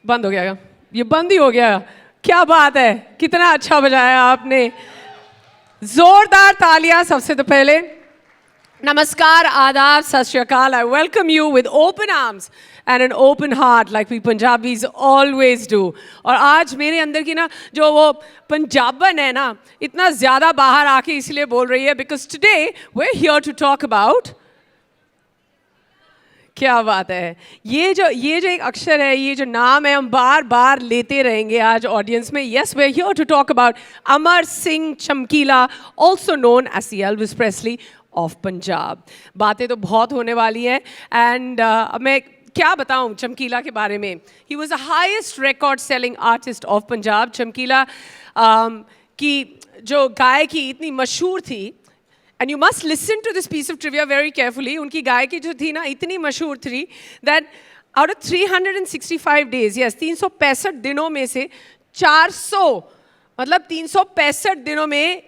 बंद हो गया, ये बंद ही हो गया। क्या बात है, कितना अच्छा बजाया आपने, जोरदार तालियां सबसे तो पहले। नमस्कार, आदाब, सत श्री अकाल। I welcome you with open arms and an open heart like we Punjabis always do. और आज मेरे अंदर की ना जो वो पंजाबन है ना, इतना ज़्यादा बाहर आके इसलिए बोल रही है because today we're here to talk about, क्या बात है, ये जो एक अक्षर है, ये जो नाम है, हम बार बार लेते रहेंगे आज ऑडियंस में। Yes, we're here to talk about Amar Singh Chamkila, also known as the Elvis Presley of Punjab. बातें तो बहुत होने वाली हैं एंड मैं क्या बताऊं चमकीला के बारे में। He was the highest record selling artist of Punjab. चमकीला की जो गायकी इतनी मशहूर थी, and you must listen to this piece of trivia very carefully. उनकी गायकी जो थी ना इतनी मशहूर थी that out of 365 days, yes, 365 दिनों में से 400, मतलब 365 दिनों में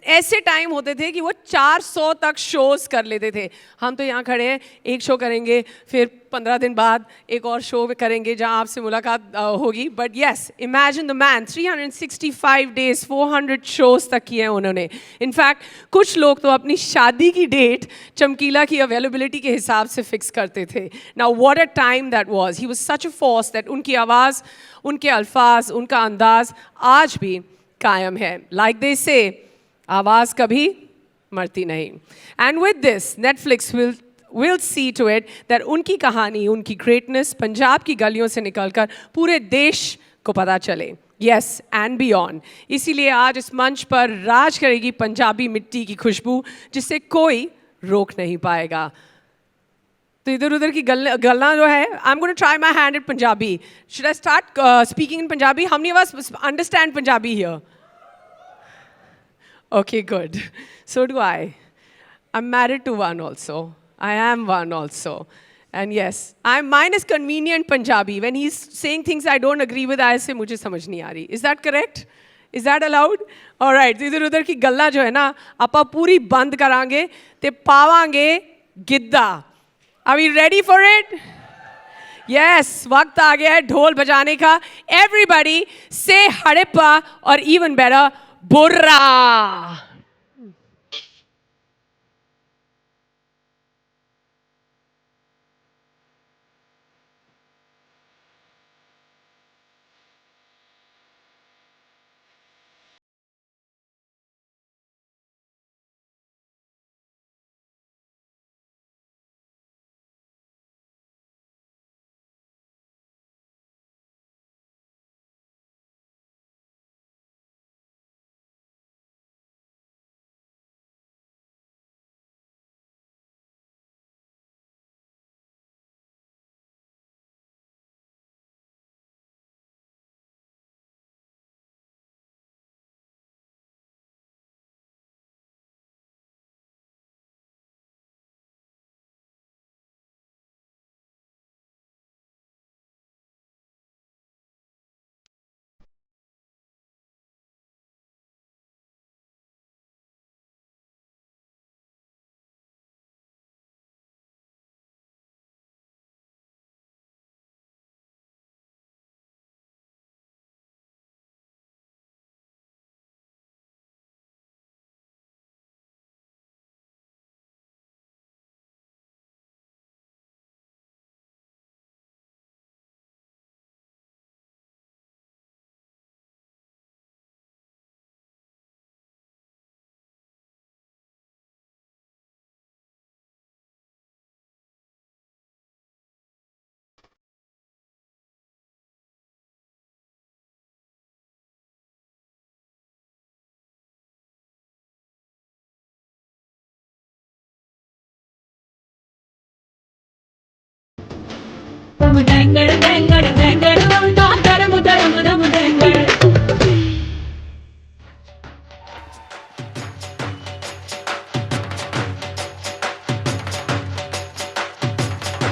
ऐसे टाइम होते थे कि वो 400 तक शोज कर लेते थे। हम तो यहाँ खड़े हैं, एक शो करेंगे, फिर 15 दिन बाद एक और शो करेंगे जहाँ आपसे मुलाकात होगी। But yes, imagine the man, 365 days, 400 shows तक किए हैं उन्होंने। इनफैक्ट कुछ लोग तो अपनी शादी की डेट चमकीला की अवेलेबिलिटी के हिसाब से फिक्स करते थे। Now what a time that was. He was such a force that उनकी आवाज़, उनके अल्फाज, उनका अंदाज आज भी कायम है। लाइक दे से, आवाज़ कभी मरती नहीं। And with this Netflix will see to it that उनकी कहानी, उनकी ग्रेटनेस पंजाब की गलियों से निकलकर पूरे देश को पता चले। Yes, and beyond. इसीलिए आज इस मंच पर राज करेगी पंजाबी मिट्टी की खुशबू, जिसे कोई रोक नहीं पाएगा। तो इधर उधर की गलना जो है, I am going to try my hand at Punjabi. Should I start speaking in Punjabi? How many of us understand Punjabi here? Okay, good. So do I. I'm married to one also. I am one also. And yes, mine is convenient Punjabi. When he's saying things I don't agree with, I say, मुझे समझ नहीं आ रही. Is that correct? Is that allowed? All right. इधर उधर की गल्ला जो है ना, आपा पूरी बंद करांगे, ते पावांगे Giddha. Are we ready for it? Yes, वक्त आ गया है ढोल बजाने का. Everybody say Harappa or even better, बुर्रा।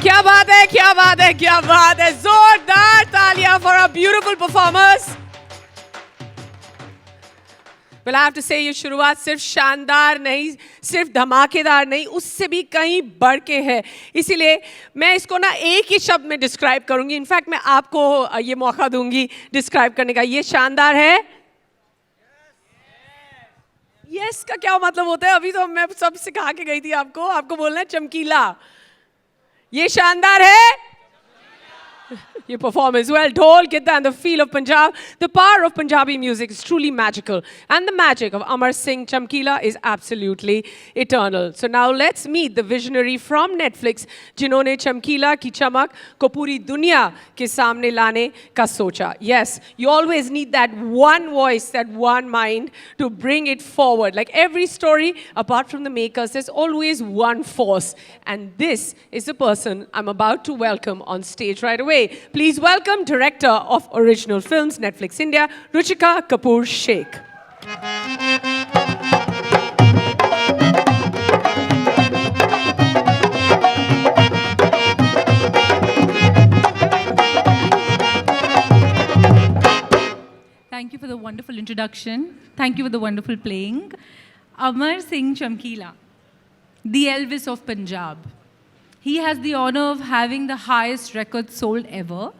क्या बात है, क्या बात है, क्या बात है। जोरदार तालियां for our beautiful performers. Well, I have to say ये शुरुआत सिर्फ शानदार नहीं, सिर्फ धमाकेदार नहीं, उससे भी कहीं बढ़ के है. इसीलिए मैं इसको ना एक ही शब्द में डिस्क्राइब करूंगी. इनफैक्ट मैं आपको ये मौका दूंगी डिस्क्राइब करने का. ये शानदार है. यस का क्या मतलब होता है? अभी तो मैं सब सिखा के गई थी आपको. आपको बोलना है चमकीला. ये शानदार है. Your performance, well, dhol, gidda and the feel of Punjab. The power of Punjabi music is truly magical. And the magic of Amar Singh Chamkila is absolutely eternal. So now let's meet the visionary from Netflix, जिन्होंने चमकीला की चमक को पूरी दुनिया के सामने लाने का सोचा. Yes, you always need that one voice, that one mind to bring it forward. Like every story, apart from the makers, there's always one force. And this is the person I'm about to welcome on stage right away. Please welcome director of original films, Netflix India, Ruchika Kapoor Sheikh. Thank you for the wonderful introduction. Thank you for the wonderful playing. Amar Singh Chamkila, the Elvis of Punjab. He has the honor of having the highest record sold ever,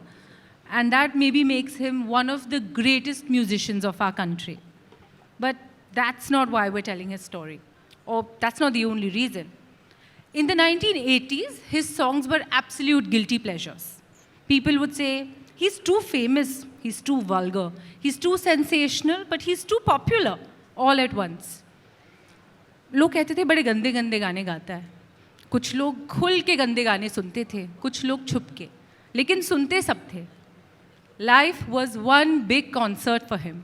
and that maybe makes him one of the greatest musicians of our country. But that's not why we're telling his story, or that's not the only reason. In the 1980s, his songs were absolute guilty pleasures. People would say, he's too famous, he's too vulgar, he's too sensational, but he's too popular all at once. लोग कहते थे बड़े गंदे गंदे गाने गाता है. कुछ लोग खुल के गंदे गाने सुनते थे, कुछ लोग छुप के, लेकिन सुनते सब थे. Life was one big concert for him,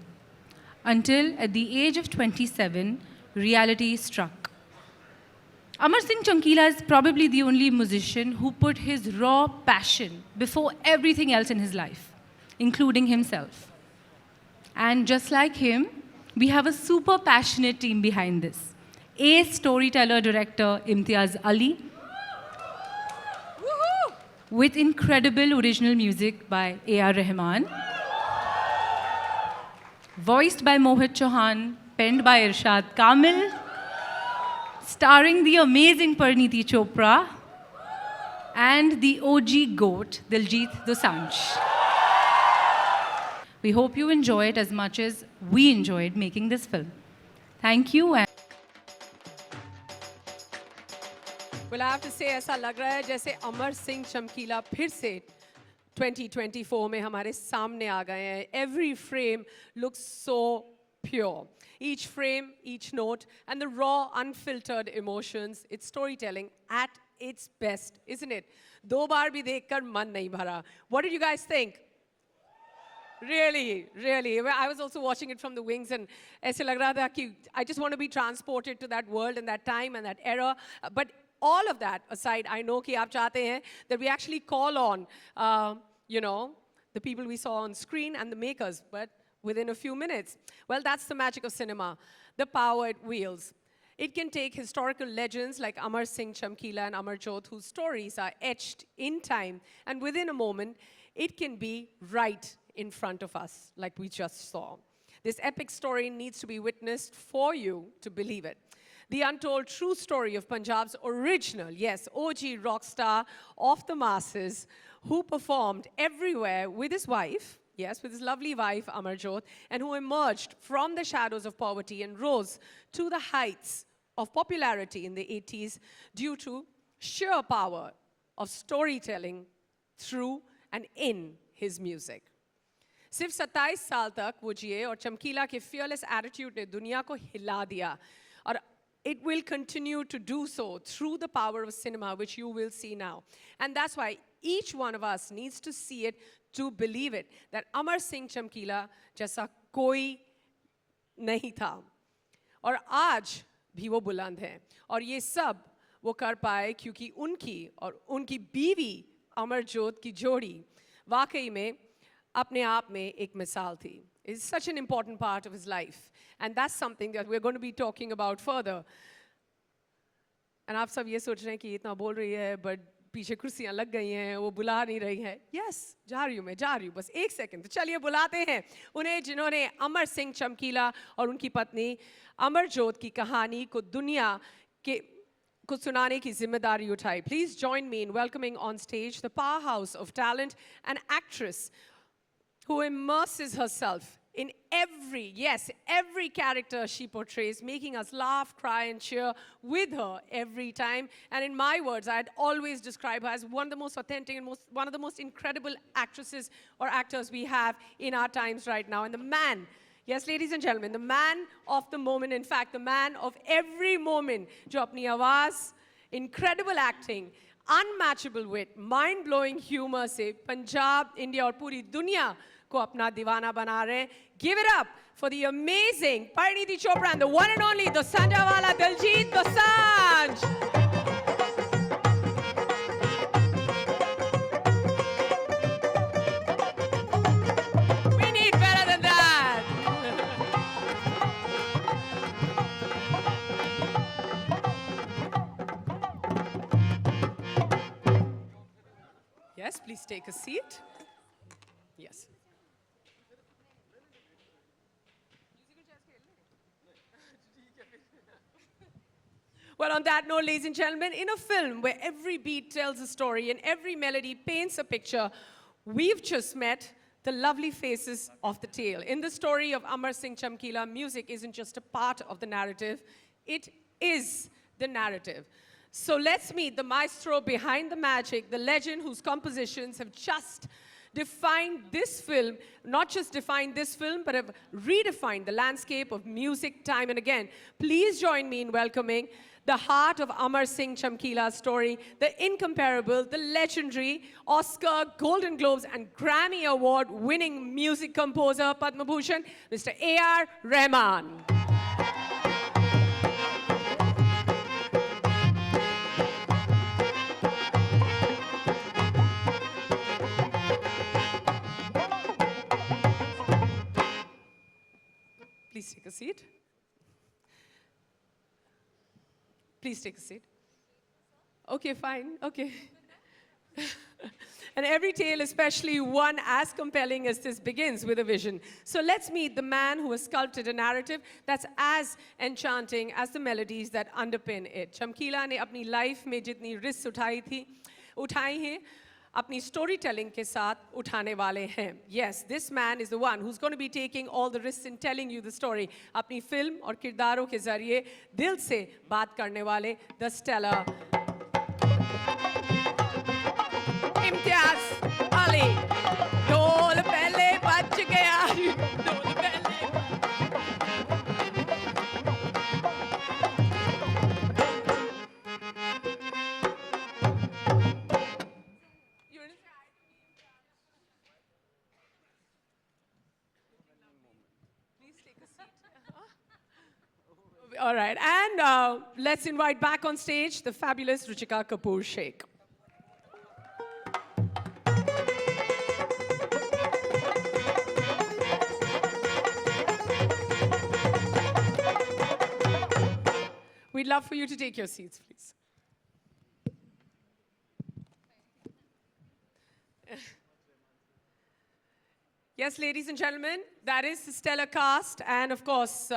until at the age of 27, reality struck. Amar Singh Chamkila is probably the only musician who put his raw passion before everything else in his life, including himself. And just like him, we have a super passionate team behind this. Ace storyteller director Imtiaz Ali, with incredible original music by A.R. Rehman, voiced by Mohit Chauhan, penned by Irshad Kamil, starring the amazing Parineeti Chopra, and the OG GOAT, Diljit Dosanjh. We hope you enjoy it as much as we enjoyed making this film. Thank you. Well, I have to say, ऐसा लग रहा है जैसे अमर सिंह चमकीला फिर से 2024 में हमारे सामने आ गए हैं. Every frame looks so pure. Each frame, each note, and the raw, unfiltered emotions. It's storytelling at its best, isn't it? दो बार भी देखकर मन नहीं भरा. What did you guys think? Really, really. I was also watching it from the wings, and ऐसे लग रहा था कि I just want to be transported to that world and that time and that era. But all of that aside, I know कि आप चाहते हैं that we actually call on, the people we saw on screen and the makers, but within a few minutes. Well, that's the magic of cinema, the power it wields. It can take historical legends like Amar Singh Chamkila and Amar Jyot, whose stories are etched in time, and within a moment, it can be right in front of us, like we just saw. This epic story needs to be witnessed for you to believe it. The untold true story of Punjab's original, yes, OG rock star of the masses, who performed everywhere with his wife, yes, with his lovely wife, Amar Jyot, and who emerged from the shadows of poverty and rose to the heights of popularity in the 80s due to sheer power of storytelling through and in his music. सिर्फ 27 साल तक वो जिए और चमकीला के fearless attitude ने दुनिया को हिला दिया. और it will continue to do so through the power of cinema, which you will see now. And that's why each one of us needs to see it to believe it, that Amar Singh Chamkila जैसा कोई नहीं था. और आज भी वो बुलंद हैं. और ये सब वो कर पाए क्योंकि उनकी और उनकी बीवी अमर जोत की जोड़ी वाकई में अपने आप में एक मिसाल थी. It's such an important part of his life. And that's something that we're going to be talking about further. And आप सब ये सोच रहे हैं कि इतना बोल रही है, but पीछे कुर्सियां लग गई हैं, वो बुला नहीं रही है. यस, जा रही हूँ मैं, जा रही हूँ, बस एक सेकंड. तो चलिए बुलाते हैं उन्हें जिन्होंने अमर सिंह चमकीला और उनकी पत्नी अमरजोत की कहानी को दुनिया के को सुनाने की जिम्मेदारी उठाई. Please join me in welcoming on stage the power house of talent and actress who immerses herself in every character she portrays, making us laugh, cry, and cheer with her every time. And in my words, I'd always describe her as one of the most authentic and one of the most incredible actresses or actors we have in our times right now. And the man, yes, ladies and gentlemen, the man of the moment, in fact, the man of every moment, jo apni awaaz, incredible acting, unmatchable wit, mind blowing humour से Punjab, India और पूरी दुनिया को अपना दीवाना बना रहे हैं. Give it up for the amazing Parineeti Chopra and the one and only Dosanjh वाला Diljit Dosanjh. We need better than that. Yes, please take a seat. Yes. Well, on that note, ladies and gentlemen, in a film where every beat tells a story and every melody paints a picture, we've just met the lovely faces of the tale. In the story of Amar Singh Chamkila, music isn't just a part of the narrative, it is the narrative. So let's meet the maestro behind the magic, the legend whose compositions have just defined this film, not just defined this film, but have redefined the landscape of music time and again. Please join me in welcoming the heart of Amar Singh Chamkila's story, the incomparable, the legendary Oscar, Golden Globes, and Grammy Award-winning music composer, Padma Bhushan, Mr. A.R. Rehman. Please take a seat. Please take a seat. Okay, fine. Okay. And every tale, especially one as compelling as this, begins with a vision. So let's meet the man who has sculpted a narrative that's as enchanting as the melodies that underpin it. Chamkila ने अपनी life में जितनी risks उठाई हैं, अपनी story telling के साथ उठाने वाले हैं. Yes, this man is the one who's going to be taking all the risks in telling you the story. अपनी फिल्म और किरदारों के जरिए दिल से बात करने वाले the stellar इम्तियाज अली. ढोल पहले बज गया, ढोल पहले. All right, and let's invite back on stage the fabulous Ruchika Kapoor Sheikh. We'd love for you to take your seats, please. Yes, ladies and gentlemen, that is the stellar cast, and of course,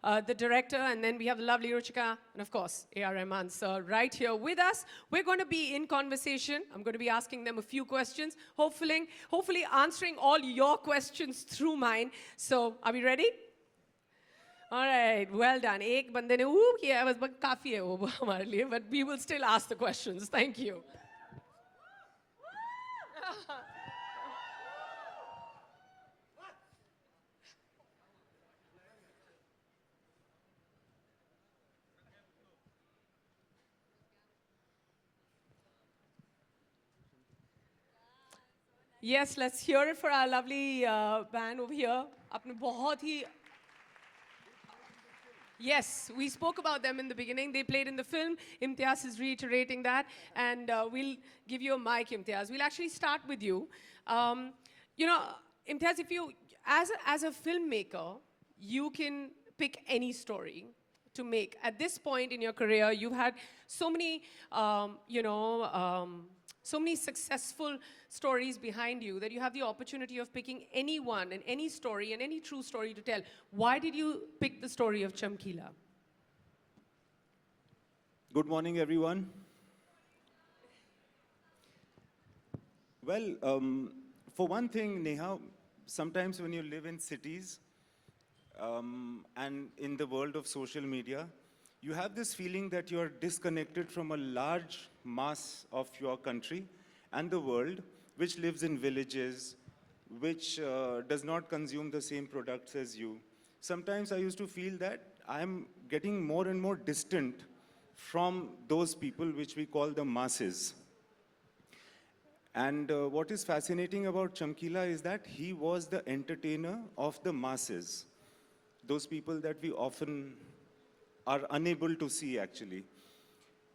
the director, and then we have the lovely Ruchika, and of course, A.R. Rehman, sir, right here with us. We're going to be in conversation. I'm going to be asking them a few questions, hopefully answering all your questions through mine. So, are we ready? All right, well done. एक बंदे ने किया, बस काफी है वो हमारे लिए, but we will still ask the questions. Thank you. Yes, let's hear it for our lovely band over here. आपने बहुत ही Yes, we spoke about them in the beginning. They played in the film. Imtiaz is reiterating that. And we'll give you a mic, Imtiaz. We'll actually start with you. You know, Imtiaz, if you, as a filmmaker, you can pick any story to make? At this point in your career, you've had so many, so many successful stories behind you that you have the opportunity of picking anyone and any story and any true story to tell. Why did you pick the story of Chamkila? Good morning, everyone. Well, for one thing, Neha, sometimes when you live in cities and in the world of social media, you have this feeling that you're disconnected from a large mass of your country and the world, which lives in villages, which does not consume the same products as you. Sometimes I used to feel that I'm getting more and more distant from those people which we call the masses. And what is fascinating about Chamkila is that he was the entertainer of the masses, those people that we often are unable to see actually.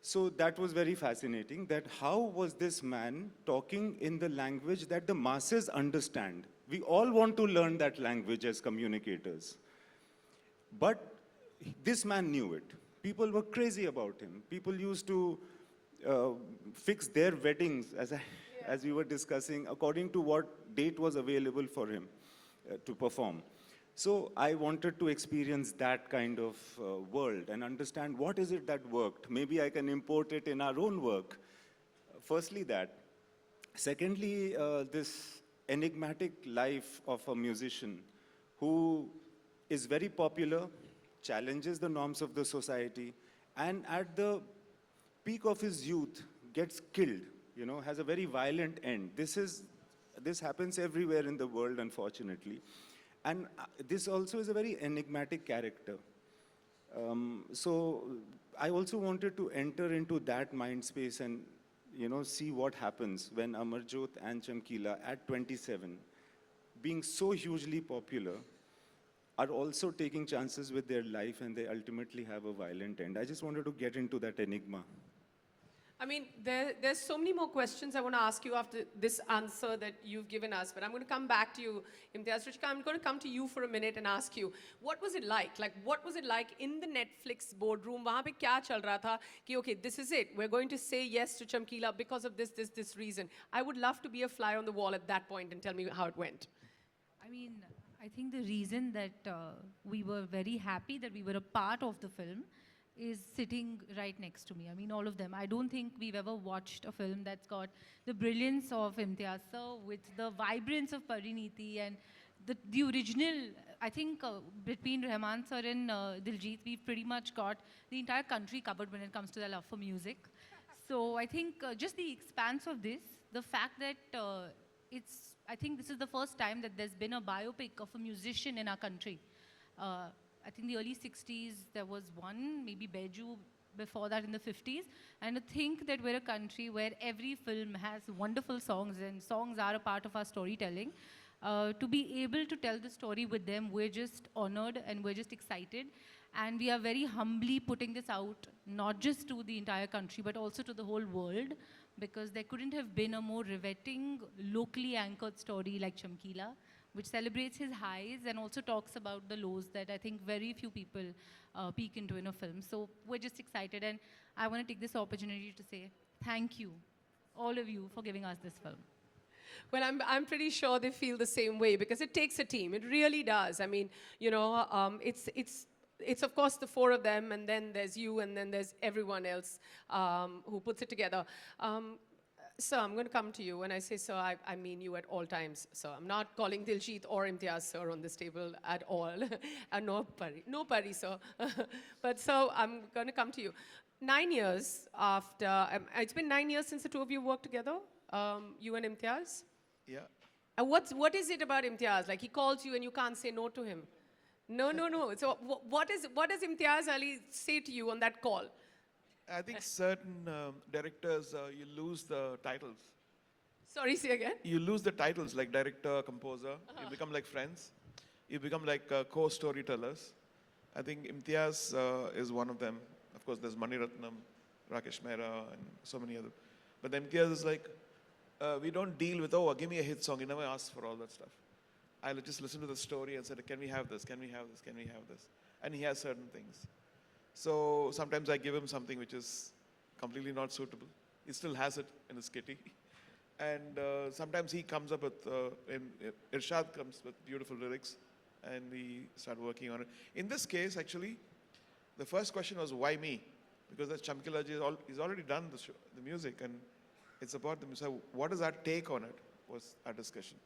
So that was very fascinating, that how was this man talking in the language that the masses understand? We all want to learn that language as communicators. But this man knew it. People were crazy about him. People used to fix their weddings, as we were discussing, according to what date was available for him to perform. So I wanted to experience that kind of world and understand what is it that worked. Maybe I can import it in our own work. Firstly, that. Secondly, this enigmatic life of a musician who is very popular, challenges the norms of the society, and at the peak of his youth gets killed, has a very violent end. This happens everywhere in the world, unfortunately. And this also is a very enigmatic character. So I also wanted to enter into that mind space and see what happens when Amarjot and Chamkila at 27, being so hugely popular, are also taking chances with their life and they ultimately have a violent end. I just wanted to get into that enigma. I mean, there's so many more questions I want to ask you after this answer that you've given us, but I'm going to come back to you, Imtiaz. Ruchika, I'm going to come to you for a minute and ask you, what was it like? Like, what was it like in the Netflix boardroom? Wahan pe kya chal raha tha ki, okay, this is it. We're going to say yes to Chamkila because of this reason. I would love to be a fly on the wall at that point and tell me how it went. I mean, I think the reason that we were very happy that we were a part of the film is sitting right next to me. I mean, all of them. I don't think we've ever watched a film that's got the brilliance of Imtiaz sir with the vibrance of Parineeti and the original. I think between Rehman sir and Diljit, we've pretty much got the entire country covered when it comes to their love for music. So I think just the expanse of this, the fact that I think this is the first time that there's been a biopic of a musician in our country. I think the early 60s, there was one, maybe Beju, before that in the 50s. And to think that we're a country where every film has wonderful songs and songs are a part of our storytelling. To be able to tell the story with them, we're just honored and we're just excited. And we are very humbly putting this out, not just to the entire country, but also to the whole world, because there couldn't have been a more riveting, locally anchored story like Chamkila, which celebrates his highs and also talks about the lows that I think very few people peek into in a film. So we're just excited, and I want to take this opportunity to say thank you, all of you, for giving us this film. Well, I'm pretty sure they feel the same way because it takes a team. It really does. I mean, it's of course the four of them, and then there's you, and then there's everyone else who puts it together. Sir, I'm going to come to you. When I say sir, I mean you at all times. So I'm not calling Diljit or Imtiaz sir on this table at all. And no Pari, sir. But sir, I'm going to come to you. 9 years after, it's been 9 years since the two of you worked together, you and Imtiaz? Yeah. And what is it about Imtiaz? Like he calls you and you can't say no to him. No. So what does Imtiaz Ali say to you on that call? I think certain directors, you lose the titles. Sorry, say again? You lose the titles like director, composer. You become like friends. You become like co-storytellers. I think Imtiaz is one of them. Of course, there's Mani Ratnam, Rakesh Mehra, and so many other. But Imtiaz is like, we don't deal with, oh, give me a hit song. He never asks for all that stuff. I'll just listen to the story and say, can we have this? Can we have this? Can we have this? And he has certain things. So sometimes I give him something which is completely not suitable. He still has it in his kitty. And sometimes he comes up with, Irshad comes with beautiful lyrics, and we start working on it. In this case, actually, the first question was, why me? Because the Chamkila ji he's already done the music, and it's about the music. So what is our take on it was our discussion.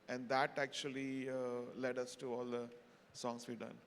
And that actually led us to all the songs we've done.